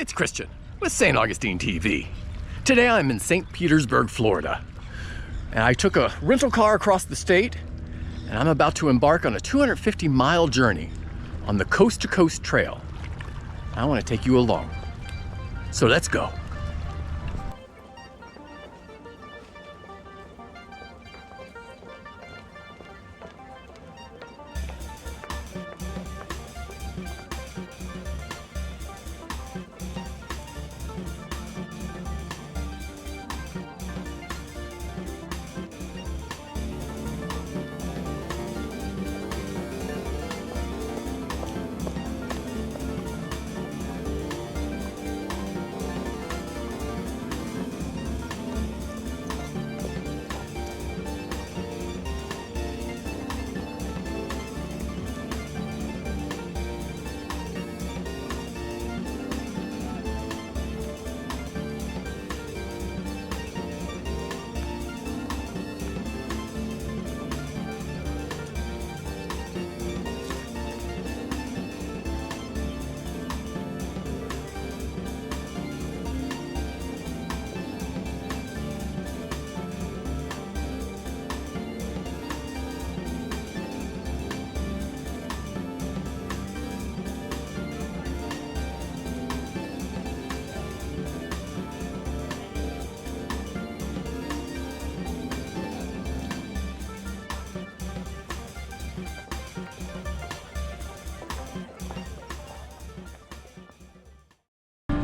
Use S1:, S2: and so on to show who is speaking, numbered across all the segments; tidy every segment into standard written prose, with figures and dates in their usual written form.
S1: it's Christian with St. Augustine TV. Today I'm in St. Petersburg, Florida. And I took a rental car across the state and I'm about to embark on a 250-mile journey on the Coast to Coast Trail. I want to take you along. So let's go.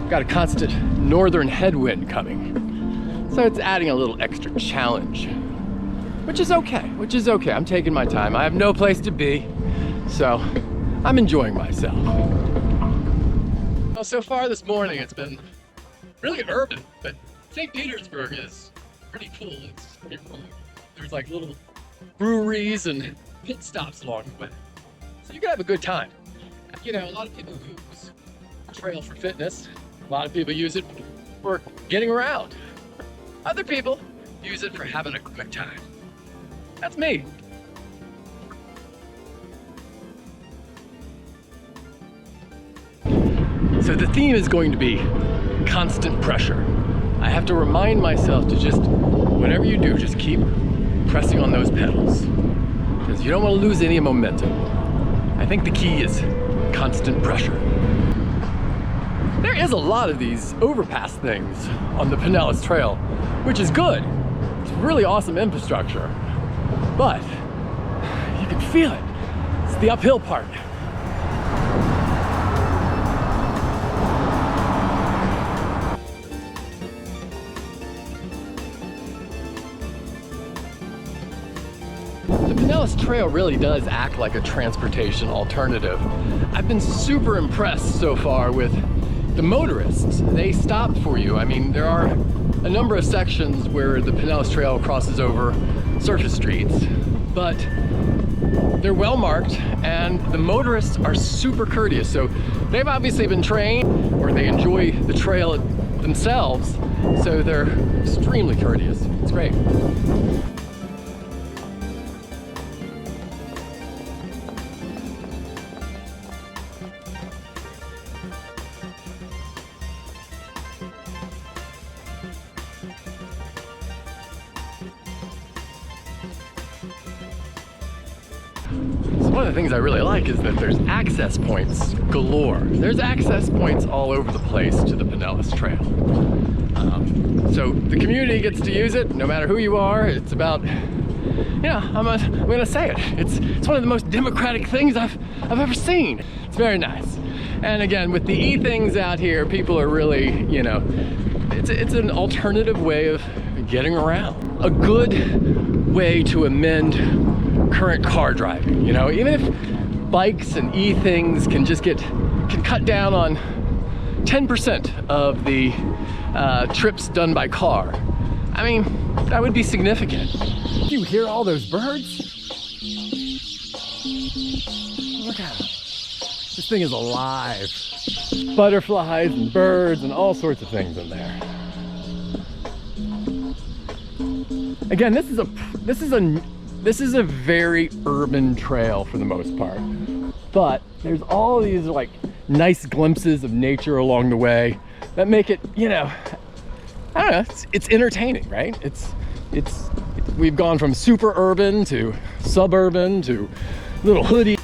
S1: Got a constant northern headwind coming, so it's adding a little extra challenge, which is okay. I'm taking my time. I have no place to be, so I'm enjoying myself. Well, so far this morning it's been really urban, but St. Petersburg is pretty cool. There's like little breweries and pit stops along the way, so you can have a good time. You know, a lot of people use the trail for fitness. A lot of people use it for getting around. Other people use it for having a quick time. That's me. So the theme is going to be constant pressure. I have to remind myself to just, whatever you do, just keep pressing on those pedals, because you don't want to lose any momentum. I think the key is constant pressure. There is a lot of these overpass things on the Pinellas Trail, which is good. It's really awesome infrastructure, but you can feel it. It's the uphill part. The Pinellas Trail really does act like a transportation alternative. I've been super impressed so far with the motorists. They stop for you. I mean, there are a number of sections where the Pinellas Trail crosses over surface streets, but they're well marked and the motorists are super courteous. So they've obviously been trained, or they enjoy the trail themselves, so they're extremely courteous. It's great. One of the things I really like is that there's access points galore. There's access points all over the place to the Pinellas Trail. So the community gets to use it, no matter who you are. It's about, yeah, I'm gonna say it. It's one of the most democratic things I've ever seen. It's very nice. And again, with the e-things out here, people are really, you know, it's an alternative way of getting around. A good way to amend current car driving, you know, even if bikes and e-things can cut down on 10% of the trips done by car. I mean, that would be significant. Do you hear all those birds? Look at them. This thing is alive. Butterflies and birds and all sorts of things in there. Again, this is a very urban trail for the most part, but there's all these like nice glimpses of nature along the way. that make it, you know, I don't know, it's entertaining, right? We've gone from super urban to suburban to little hoodie.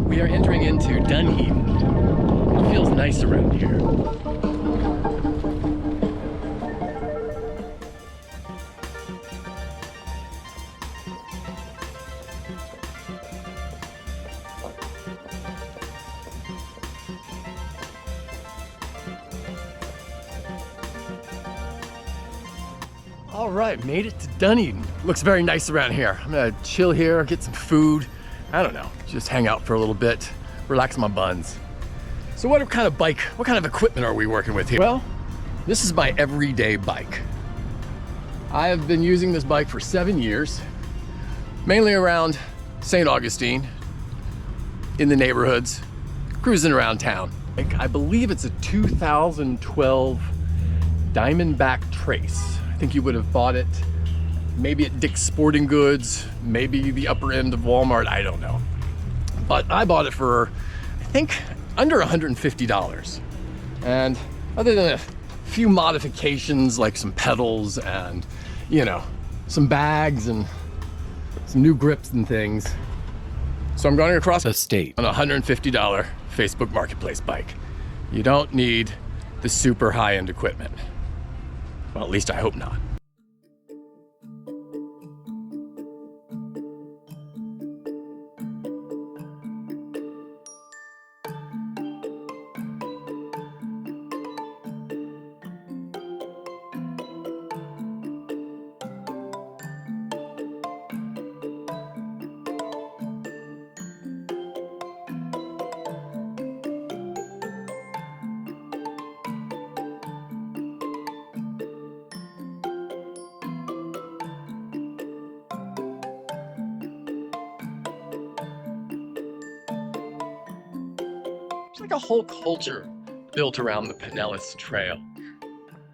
S1: We are entering into Dunedin. It feels nice around here. All right, made it to Dunedin. Looks very nice around here. I'm gonna chill here, get some food. I don't know, just hang out for a little bit, relax my buns. So what kind of bike, what kind of equipment are we working with here? Well, this is my everyday bike. I have been using this bike for 7 years, mainly around St. Augustine, in the neighborhoods, cruising around town. I believe it's a 2012 Diamondback Trace. I think you would have bought it maybe at Dick's Sporting Goods, maybe the upper end of Walmart, I don't know. But I bought it for, I think, under $150. And other than a few modifications like some pedals and, you know, some bags and some new grips and things. So I'm going across the state on a $150 Facebook Marketplace bike. You don't need the super high-end equipment. Well, at least I hope not. There's like a whole culture built around the Pinellas Trail.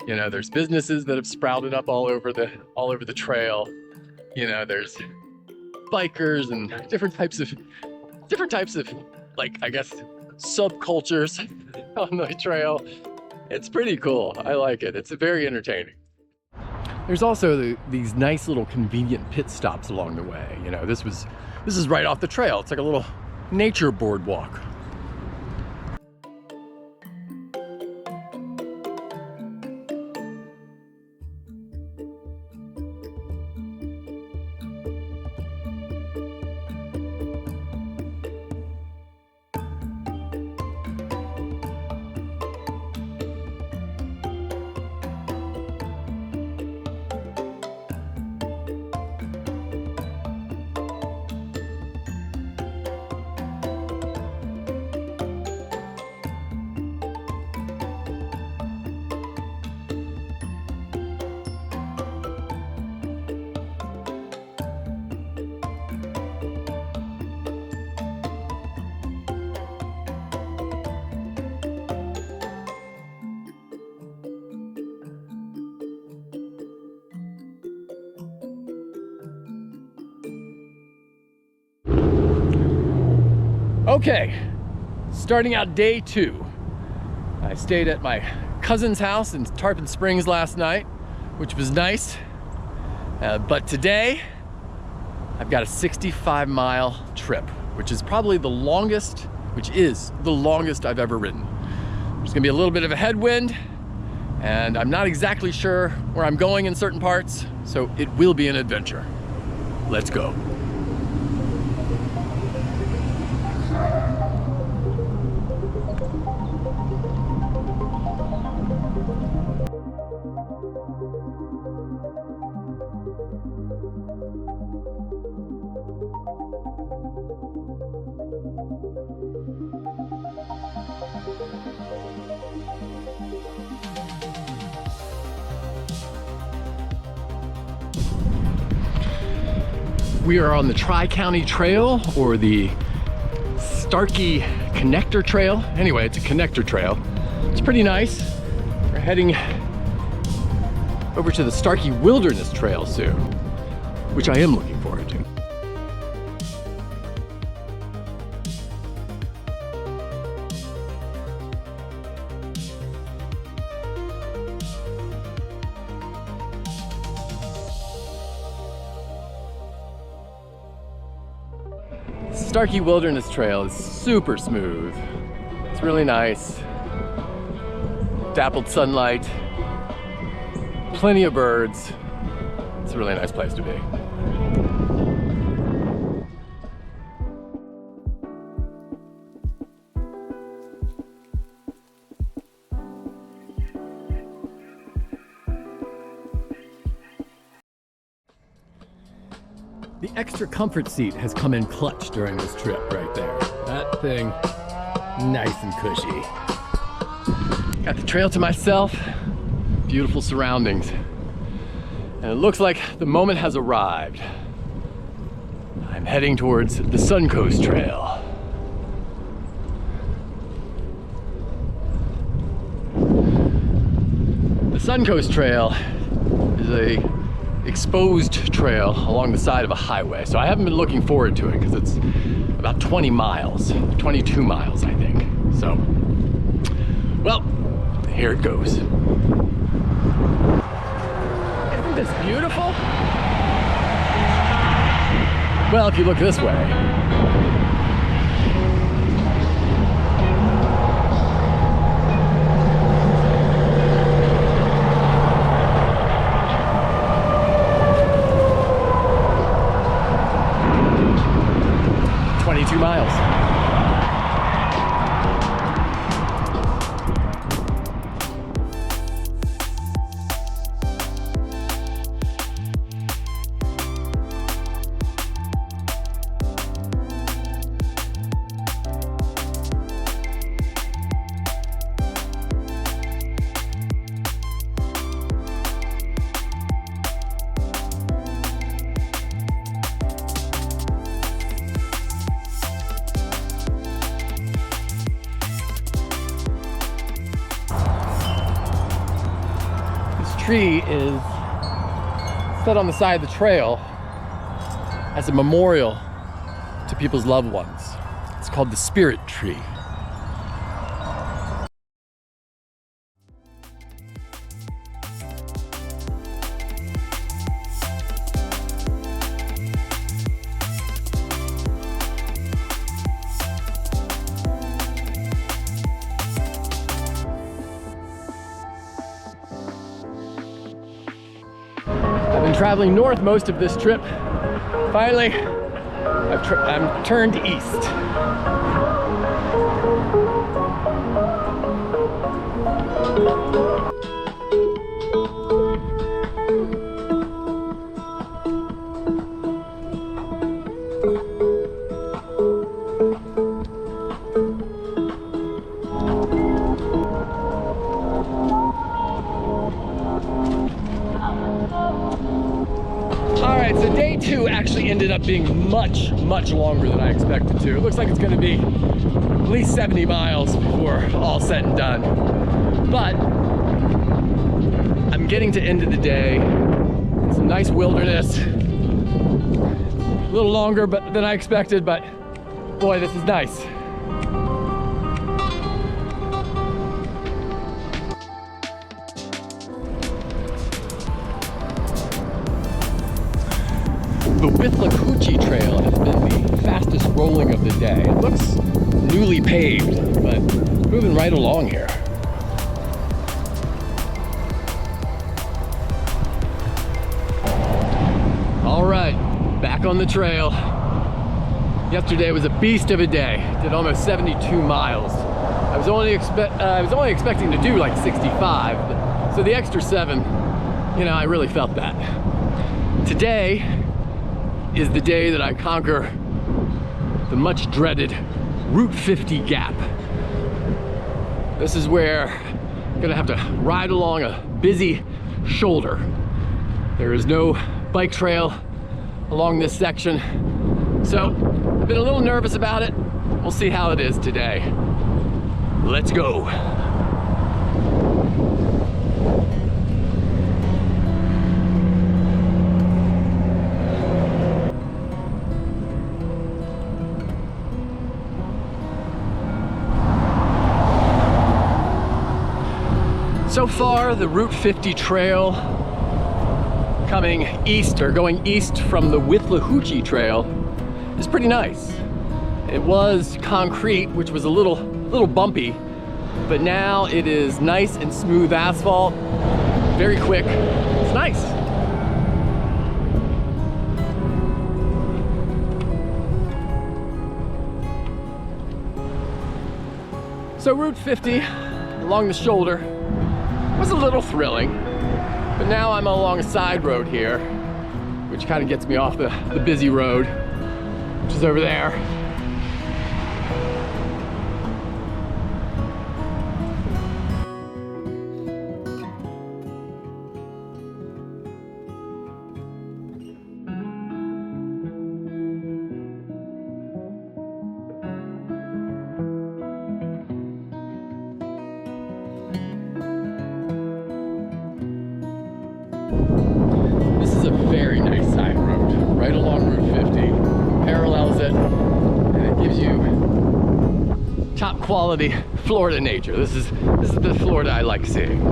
S1: You know, there's businesses that have sprouted up all over the trail. You know, there's bikers and different types of like, I guess, subcultures on the trail. It's pretty cool. I like it. It's very entertaining. There's also these nice little convenient pit stops along the way. You know, this is right off the trail. It's like a little nature boardwalk. Okay, starting out day 2. I stayed at my cousin's house in Tarpon Springs last night, which was nice. But today, I've got a 65-mile trip, which is probably the longest, I've ever ridden. There's gonna be a little bit of a headwind, and I'm not exactly sure where I'm going in certain parts, so it will be an adventure. Let's go. We are on the Tri-County Trail, or the Starkey Connector Trail. Anyway, it's a connector trail. It's pretty nice. We're We're heading over to the Starkey Wilderness Trail soon, which I am looking forward to. Starkey Wilderness Trail is super smooth. It's really nice. Dappled sunlight, plenty of birds. It's a really nice place to be. The extra comfort seat has come in clutch during this trip right there. That thing, nice and cushy. Got the trail to myself, beautiful surroundings. And it looks like the moment has arrived. I'm heading towards the Suncoast Trail. The Suncoast Trail is a exposed trail along the side of a highway. So I haven't been looking forward to it because it's about 20 miles, 22 miles, I think. So, well, here it goes. Isn't this beautiful? Well, if you look this way. 22 miles. Tree is set on the side of the trail as a memorial to people's loved ones. It's called the Spirit Tree. Traveling north most of this trip. Finally, I'm turned east. So day two actually ended up being much longer than I expected to. It looks like it's going to be at least 70 miles before all said and done. But I'm getting to end of the day. Some nice wilderness. A little longer than I expected, but boy, this is nice. The Withlacoochee Trail has been the fastest rolling of the day. It looks newly paved, but moving right along here. All right, back on the trail. Yesterday was a beast of a day. Did almost 72 miles. I was only expecting to do like 65, so the extra 7, you know, I really felt that. Today is the day that I conquer the much dreaded Route 50 gap. This is where I'm gonna have to ride along a busy shoulder. There is no bike trail along this section, so I've been a little nervous about it. We'll see how it is today. Let's go. So far, the Route 50 trail coming east, or going east from the Withlacoochee Trail, is pretty nice. It was concrete, which was a little bumpy, but now it is nice and smooth asphalt, very quick. It's nice. So Route 50 along the shoulder was a little thrilling, but now I'm along a side road here, which kind of gets me off the busy road, which is over there. Very nice side road, right along Route 50, parallels it, and it gives you top quality Florida nature. This is the Florida I like seeing.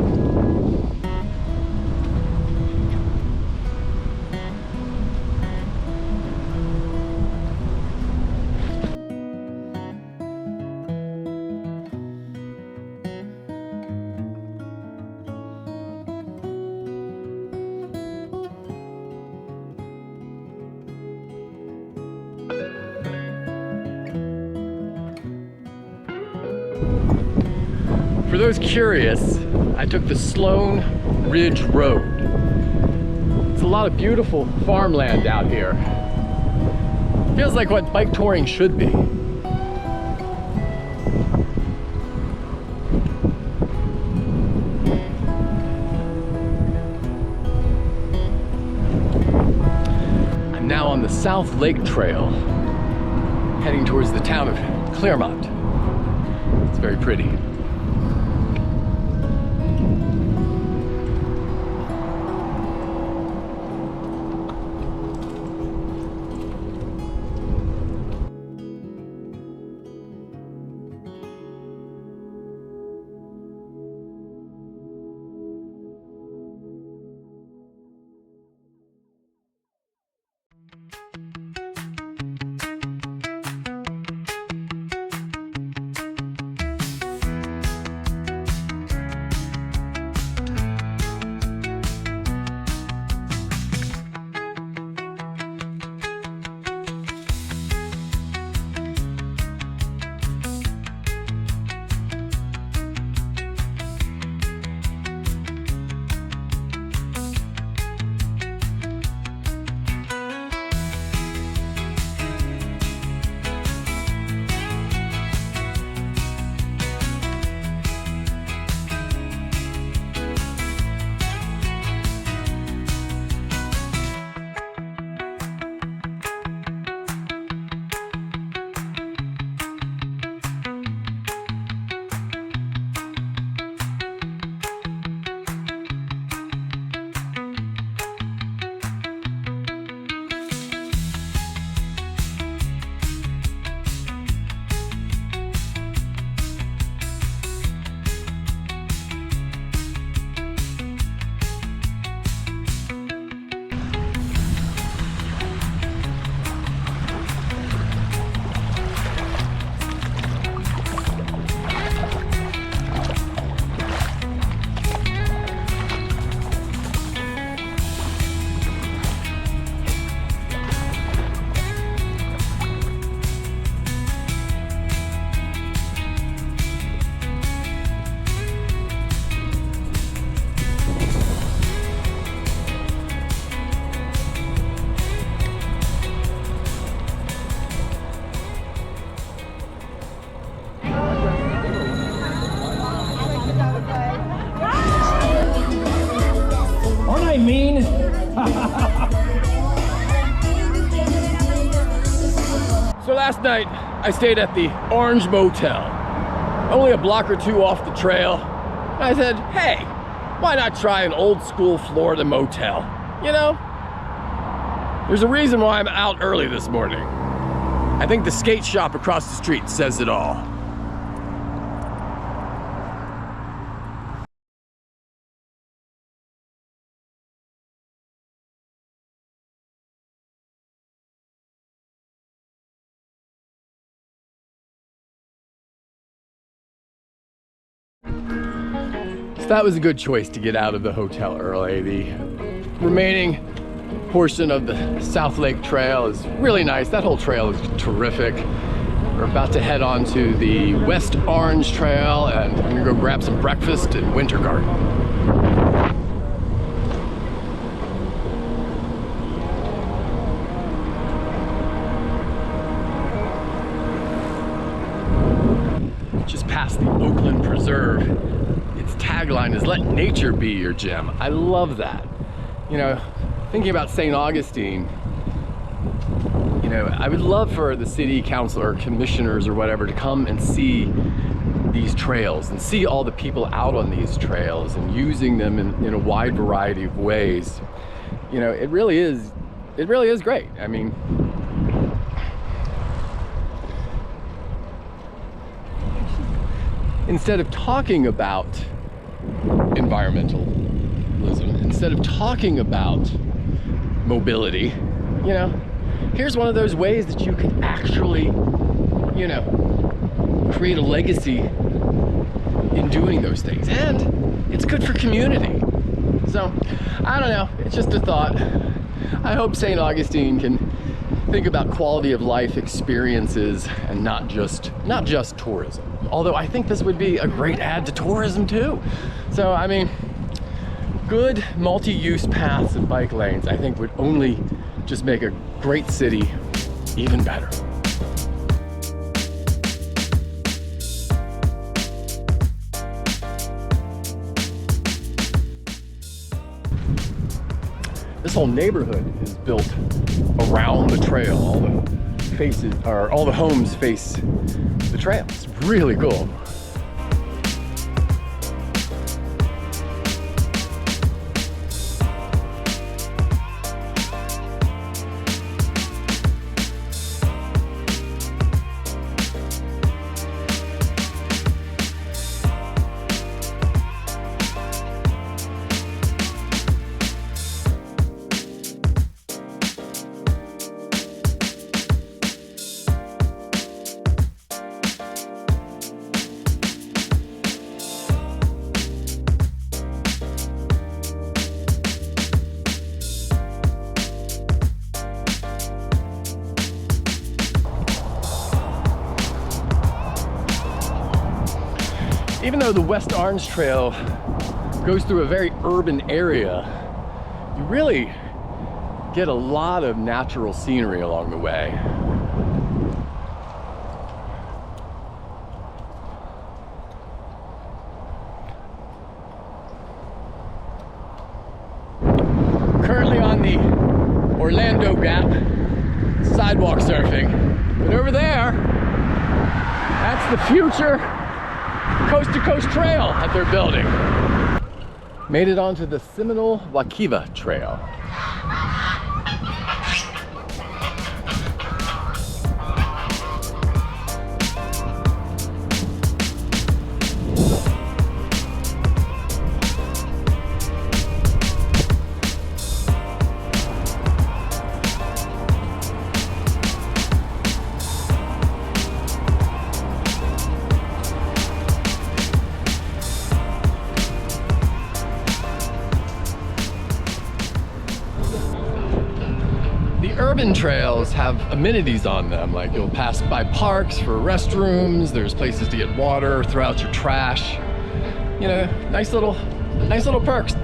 S1: For those curious, I took the Sloan Ridge Road. It's a lot of beautiful farmland out here. Feels like what bike touring should be. I'm now on the South Lake Trail, heading towards the town of Claremont. It's very pretty.
S2: Mean.
S1: So last night I stayed at the Orange Motel, only a block or two off the trail. I said, hey, why not try an old school Florida motel? You know, there's a reason why I'm out early this morning. I think the skate shop across the street says it all. that was a good choice to get out of the hotel early. The remaining portion of the South Lake Trail is really nice. That whole trail is terrific. We're about to head on to the West Orange Trail, and I'm gonna go grab some breakfast in Winter Garden. Just past the Oakland Preserve. Its tagline is "Let nature be your gym." I love that. You know, thinking about St. Augustine, you know, I would love for the city council or commissioners or whatever to come and see these trails and see all the people out on these trails and using them in a wide variety of ways. You know, it really is great. I mean, instead of talking about environmentalism, instead of talking about mobility, you know, here's one of those ways that you can actually, you know, create a legacy in doing those things. And it's good for community. So, I don't know, it's just a thought. I hope St. Augustine can think about quality of life experiences and not just tourism. Although I think this would be a great add to tourism too. So, I mean, good multi-use paths and bike lanes, I think, would only just make a great city even better. This whole neighborhood is built around the trail. All the homes face the trail. It's really cool. Even though the West Orange Trail goes through a very urban area, you really get a lot of natural scenery along the way. Currently on the Orlando Gap, sidewalk surfing. But over there, that's the future coast-to-coast trail that they're building. Made it onto the Seminal-Wekiva Trail. Urban trails have amenities on them, like you'll pass by parks for restrooms, there's places to get water, throw out your trash. You know, nice little perks.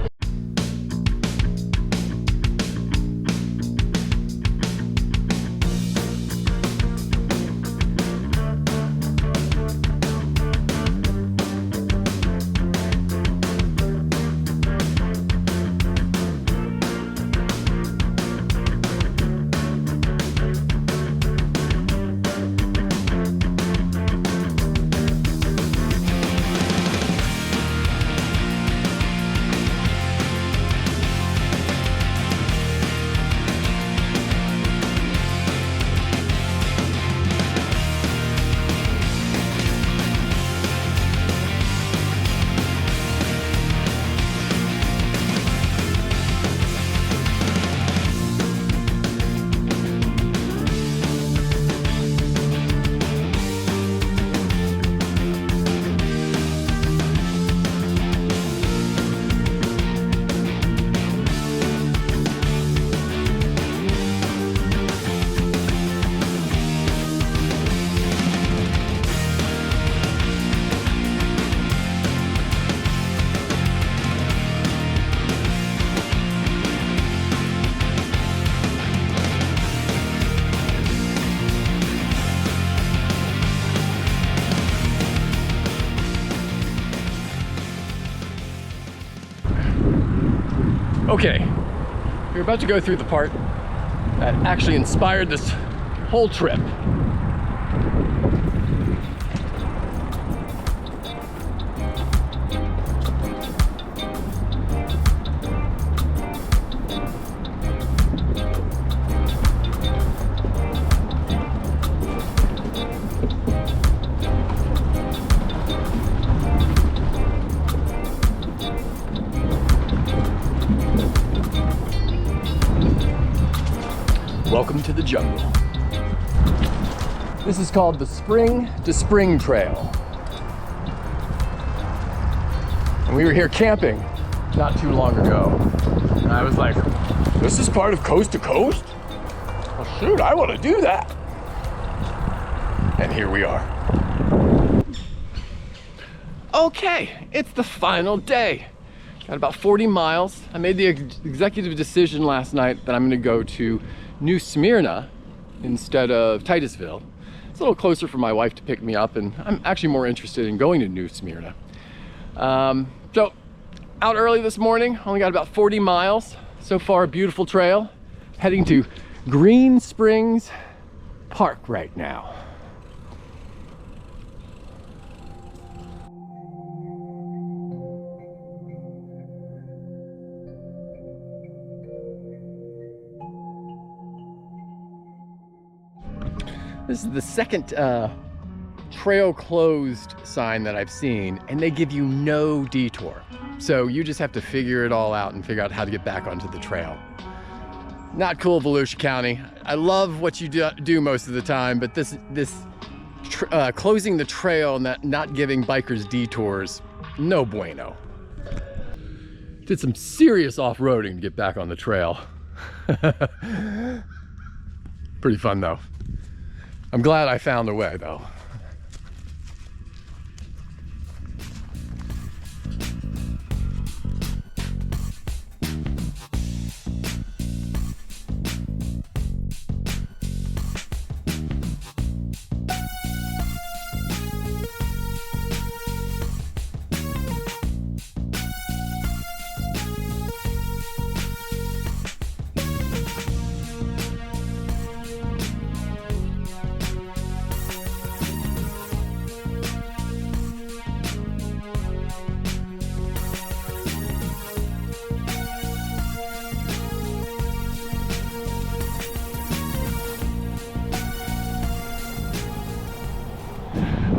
S1: Okay, we're about to go through the part that actually inspired this whole trip. Welcome to the jungle. This is called the Spring to Spring Trail. And we were here camping not too long ago. And I was like, this is part of Coast to Coast? Well, shoot, I want to do that. And here we are. Okay, it's the final day. Got about 40 miles. I made the executive decision last night that I'm gonna go to New Smyrna instead of Titusville. It's a little closer for my wife to pick me up, and I'm actually more interested in going to New Smyrna. So out early this morning, only got about 40 miles. So far, a beautiful trail. Heading to Green Springs Park right now. This is the second trail closed sign that I've seen, and they give you no detour. So you just have to figure it all out and figure out how to get back onto the trail. Not cool, Volusia County. I love what you do most of the time, but this closing the trail and not giving bikers detours, no bueno. Did some serious off-roading to get back on the trail. Pretty fun though. I'm glad I found a way though.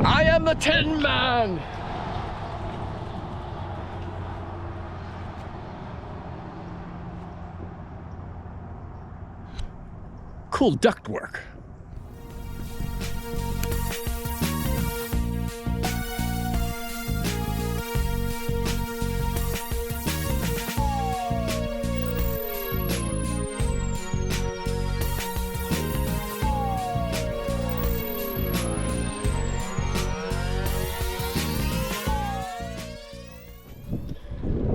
S1: I am the Tin Man! Cool ductwork.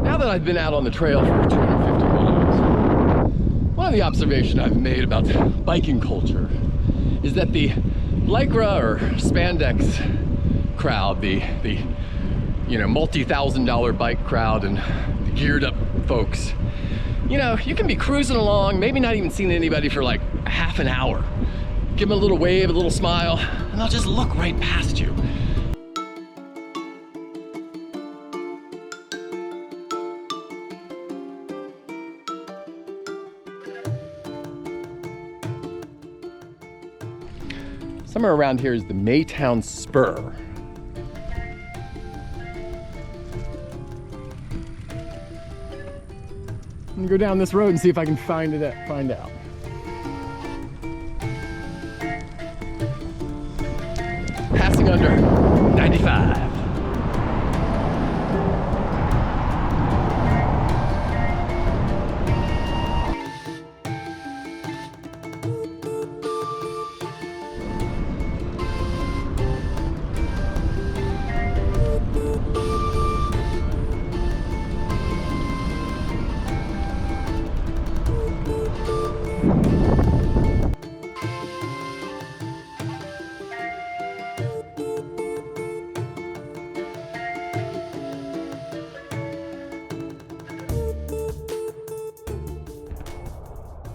S1: Now that I've been out on the trail for 250 miles, one of the observations I've made about biking culture is that the Lycra or spandex crowd, the multi-$1,000 bike crowd and the geared up folks, you can be cruising along, maybe not even seeing anybody for like half an hour. Give them a little wave, a little smile, and they'll just look right past you. Somewhere around here is the Maytown Spur. I'm gonna go down this road and see if I can find out. Passing under 95.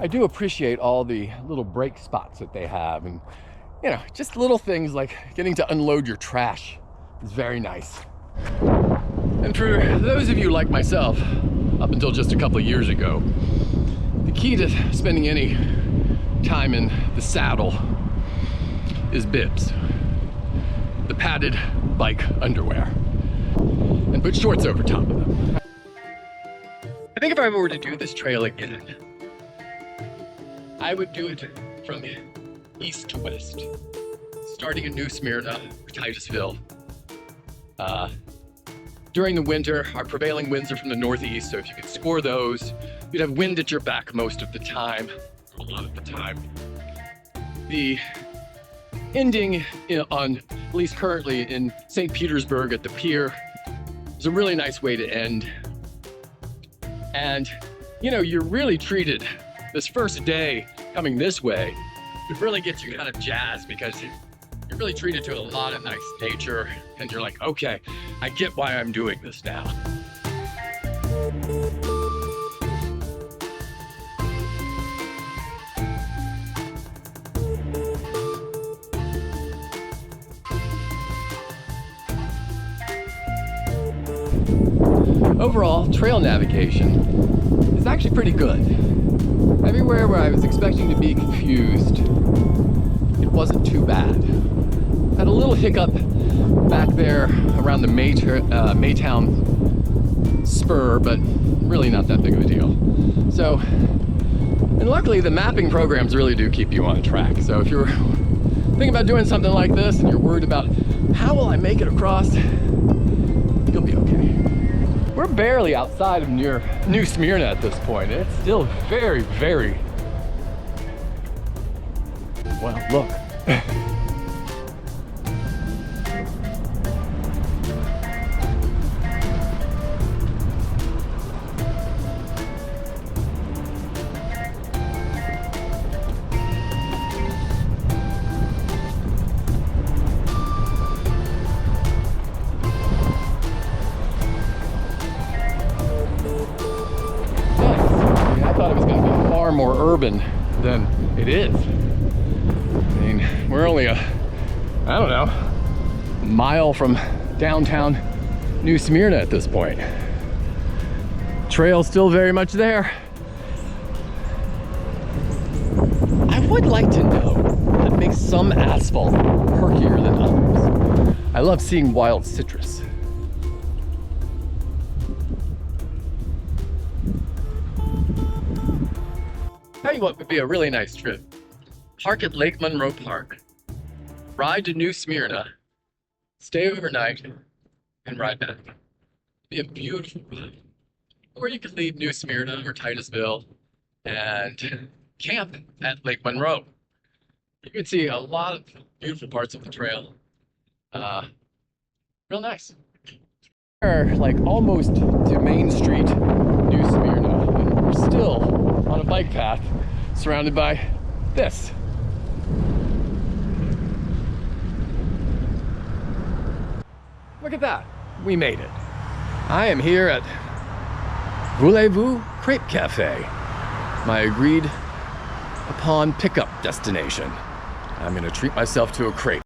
S1: I do appreciate all the little break spots that they have, and you know, just little things like getting to unload your trash is very nice. And for those of you like myself, up until just a couple of years ago, the key to spending any time in the saddle is bibs, the padded bike underwear, and put shorts over top of them. I think if I were to do this trail again, I would do it from east to west, starting in New Smyrna, Titusville. During the winter, our prevailing winds are from the northeast, so if you could score those, you'd have wind at your back most of the time, a lot of the time. The ending on, at least currently, in St. Petersburg at the pier is a really nice way to end. And, you know, you're really treated, this first day coming this way, it really gets you kind of jazzed because you're really treated to a lot of nice nature, and you're like, okay, I get why I'm doing this now. Overall, trail navigation is actually pretty good. Everywhere where I was expecting to be confused, it wasn't too bad. Had a little hiccup back there around the Maytown spur, but really not that big of a deal. So, and luckily the mapping programs really do keep you on track. So if you're thinking about doing something like this and you're worried about how will I make it across, you'll be okay. We're barely outside of New Smyrna at this point. It's still very, very, well, look. More urban than it is. I mean, we're only I don't know, a mile from downtown New Smyrna at this point. Trail's still very much there. I would like to know what makes some asphalt perkier than others. I love seeing wild citrus. Tell you what would be a really nice trip. Park at Lake Monroe Park, ride to New Smyrna, stay overnight, and ride back. It'd be a beautiful ride. Or you could leave New Smyrna or Titusville and camp at Lake Monroe. You can see a lot of beautiful parts of the trail. Real nice. We're like almost to Main Street, New Smyrna, and we're still on a bike path surrounded by this. Look at that, we made it. I am here at Voulez-Vous Crepe Cafe, my agreed upon pickup destination. I'm gonna treat myself to a crepe.